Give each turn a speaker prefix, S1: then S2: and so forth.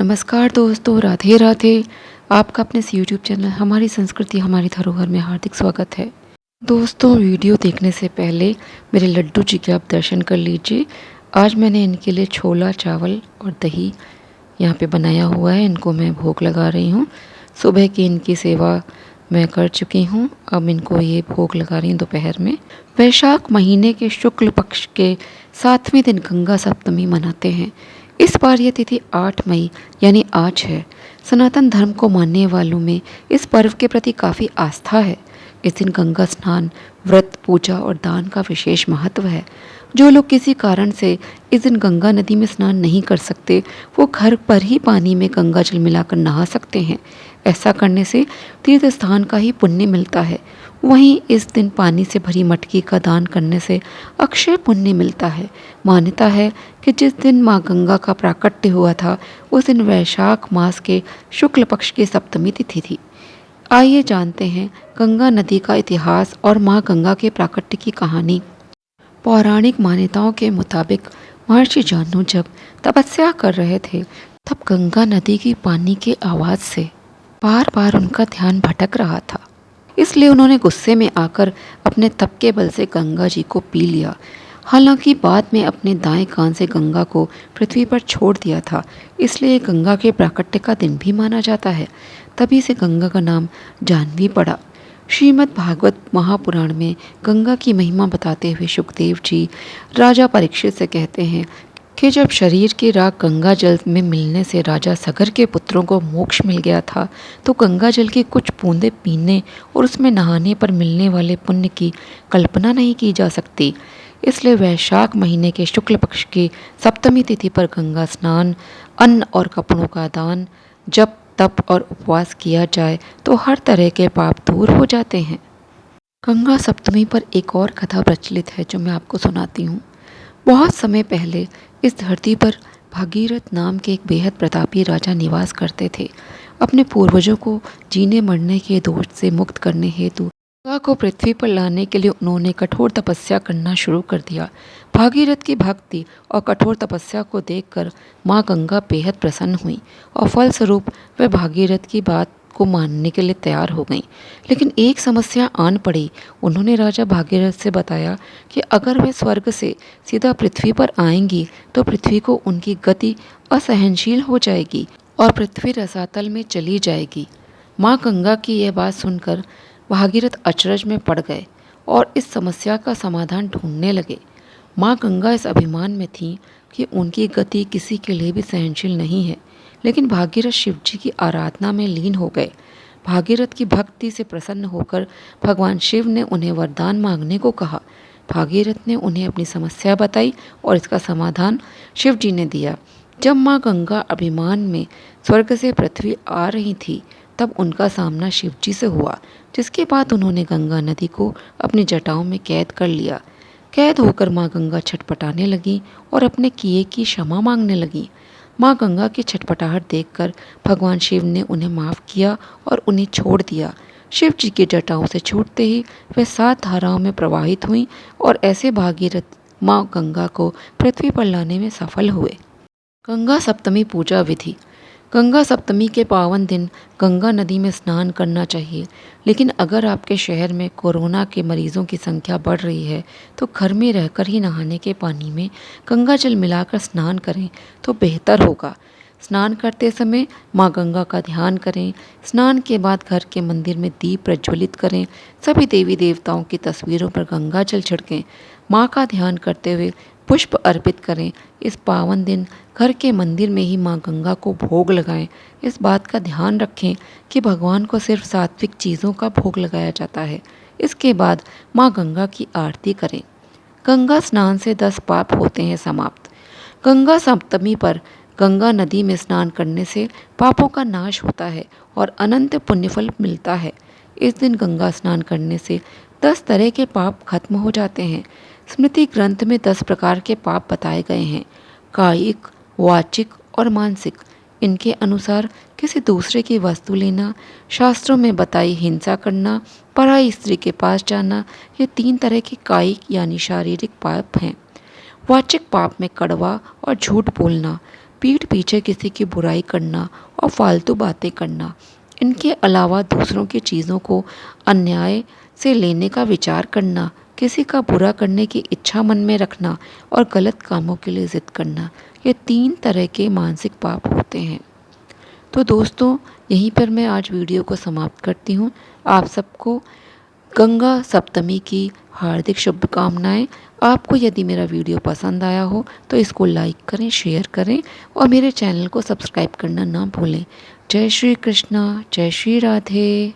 S1: नमस्कार दोस्तों, राधे राधे। आपका अपने इस यूट्यूब चैनल हमारी संस्कृति हमारी धरोहर में हार्दिक स्वागत है। दोस्तों, वीडियो देखने से पहले मेरे लड्डू जी के आप दर्शन कर लीजिए। आज मैंने इनके लिए छोला चावल और दही यहाँ पे बनाया हुआ है। इनको मैं भोग लगा रही हूँ। सुबह की इनकी सेवा मैं कर चुकी हूँ। अब इनको ये भोग लगा रही हूँ दोपहर में। वैशाख महीने के शुक्ल पक्ष के 7वें दिन गंगा सप्तमी मनाते हैं। इस बार यह तिथि 8 मई यानी आज है। सनातन धर्म को मानने वालों में इस पर्व के प्रति काफ़ी आस्था है। इस दिन गंगा स्नान, व्रत, पूजा और दान का विशेष महत्व है। जो लोग किसी कारण से इस दिन गंगा नदी में स्नान नहीं कर सकते, वो घर पर ही पानी में गंगा जल मिलाकर नहा सकते हैं। ऐसा करने से तीर्थ स्थान का ही पुण्य मिलता है। वहीं इस दिन पानी से भरी मटकी का दान करने से अक्षय पुण्य मिलता है। मान्यता है कि जिस दिन माँ गंगा का प्राकट्य हुआ था, उस दिन वैशाख मास के शुक्ल पक्ष की सप्तमी तिथि थी। आइए जानते हैं गंगा नदी का इतिहास और माँ गंगा के प्राकट्य की कहानी। पौराणिक मान्यताओं के मुताबिक महर्षि जानू जब तपस्या कर रहे थे, तब गंगा नदी की पानी के आवाज़ से बार बार उनका ध्यान भटक रहा था। इसलिए उन्होंने गुस्से में आकर अपने तप के बल से गंगा जी को पी लिया। हालांकि बाद में अपने दाएं कान से गंगा को पृथ्वी पर छोड़ दिया था। इसलिए गंगा के प्राकट्य का दिन भी माना जाता है। तभी से गंगा का नाम जाह्नवी पड़ा। श्रीमद् भागवत महापुराण में गंगा की महिमा बताते हुए सुखदेव जी राजा परीक्षित से कहते हैं कि जब शरीर की राख गंगा जल में मिलने से राजा सगर के पुत्रों को मोक्ष मिल गया था, तो गंगा जल की कुछ बूंदें पीने और उसमें नहाने पर मिलने वाले पुण्य की कल्पना नहीं की जा सकती। इसलिए वैशाख महीने के शुक्ल पक्ष की सप्तमी तिथि पर गंगा स्नान, अन्न और कपड़ों का दान, जप तप और उपवास किया जाए तो हर तरह के पाप दूर हो जाते हैं। गंगा सप्तमी पर एक और कथा प्रचलित है जो मैं आपको सुनाती हूँ। बहुत समय पहले इस धरती पर भागीरथ नाम के एक बेहद प्रतापी राजा निवास करते थे। अपने पूर्वजों को जीने मरने के दोष से मुक्त करने हेतु गंगा को पृथ्वी पर लाने के लिए उन्होंने कठोर तपस्या करना शुरू कर दिया। भागीरथ की भक्ति और कठोर तपस्या को देखकर माँ गंगा बेहद प्रसन्न हुई और फलस्वरूप वह भागीरथ की बात को मानने के लिए तैयार हो गई। लेकिन एक समस्या आन पड़ी। उन्होंने राजा भागीरथ से बताया कि अगर वे स्वर्ग से सीधा पृथ्वी पर आएंगी तो पृथ्वी को उनकी गति असहनशील हो जाएगी और पृथ्वी रसातल में चली जाएगी। माँ गंगा की यह बात सुनकर भागीरथ अचरज में पड़ गए और इस समस्या का समाधान ढूंढने लगे। माँ गंगा इस अभिमान में थी कि उनकी गति किसी के लिए भी सहनशील नहीं है। लेकिन भागीरथ शिव जी की आराधना में लीन हो गए। भागीरथ की भक्ति से प्रसन्न होकर भगवान शिव ने उन्हें वरदान मांगने को कहा। भागीरथ ने उन्हें अपनी समस्या बताई और इसका समाधान शिव जी ने दिया। जब माँ गंगा अभिमान में स्वर्ग से पृथ्वी आ रही थी, तब उनका सामना शिव जी से हुआ, जिसके बाद उन्होंने गंगा नदी को अपनी जटाओं में कैद कर लिया। कैद होकर माँ गंगा छटपटाने लगी और अपने किए की क्षमा मांगने लगी। माँ गंगा की छटपटाहट देखकर भगवान शिव ने उन्हें माफ़ किया और उन्हें छोड़ दिया। शिव जी की जटाओं से छूटते ही वे 7 धाराओं में प्रवाहित हुईं और ऐसे भागीरथ माँ गंगा को पृथ्वी पर लाने में सफल हुए। गंगा सप्तमी पूजा विधि। गंगा सप्तमी के पावन दिन गंगा नदी में स्नान करना चाहिए। लेकिन अगर आपके शहर में कोरोना के मरीजों की संख्या बढ़ रही है, तो घर में रहकर ही नहाने के पानी में गंगा जल मिलाकर स्नान करें तो बेहतर होगा। स्नान करते समय माँ गंगा का ध्यान करें। स्नान के बाद घर के मंदिर में दीप प्रज्वलित करें। सभी देवी देवताओं की तस्वीरों पर गंगा जल छिड़कें। माँ का ध्यान करते हुए पुष्प अर्पित करें। इस पावन दिन घर के मंदिर में ही माँ गंगा को भोग लगाएं। इस बात का ध्यान रखें कि भगवान को सिर्फ सात्विक चीज़ों का भोग लगाया जाता है। इसके बाद माँ गंगा की आरती करें। गंगा स्नान से 10 पाप होते हैं समाप्त। गंगा सप्तमी पर गंगा नदी में स्नान करने से पापों का नाश होता है और अनंत पुण्यफल मिलता है। इस दिन गंगा स्नान करने से 10 तरह के पाप खत्म हो जाते हैं। स्मृति ग्रंथ में 10 प्रकार के पाप बताए गए हैं: कायिक, वाचिक और मानसिक। इनके अनुसार किसी दूसरे की वस्तु लेना, शास्त्रों में बताई हिंसा करना, पराई स्त्री के पास जाना, ये 3 तरह के कायिक यानी शारीरिक पाप हैं। वाचिक पाप में कड़वा और झूठ बोलना, पीठ पीछे किसी की बुराई करना और फालतू बातें करना, इनके अलावा दूसरों की चीज़ों को अन्याय से लेने का विचार करना, किसी का बुरा करने की इच्छा मन में रखना और गलत कामों के लिए ज़िद करना, ये 3 तरह के मानसिक पाप होते हैं। तो दोस्तों, यहीं पर मैं आज वीडियो को समाप्त करती हूँ। आप सबको गंगा सप्तमी की हार्दिक शुभकामनाएं। आपको यदि मेरा वीडियो पसंद आया हो तो इसको लाइक करें, शेयर करें और मेरे चैनल को सब्सक्राइब करना ना भूलें। जय श्री कृष्णा, जय श्री राधे।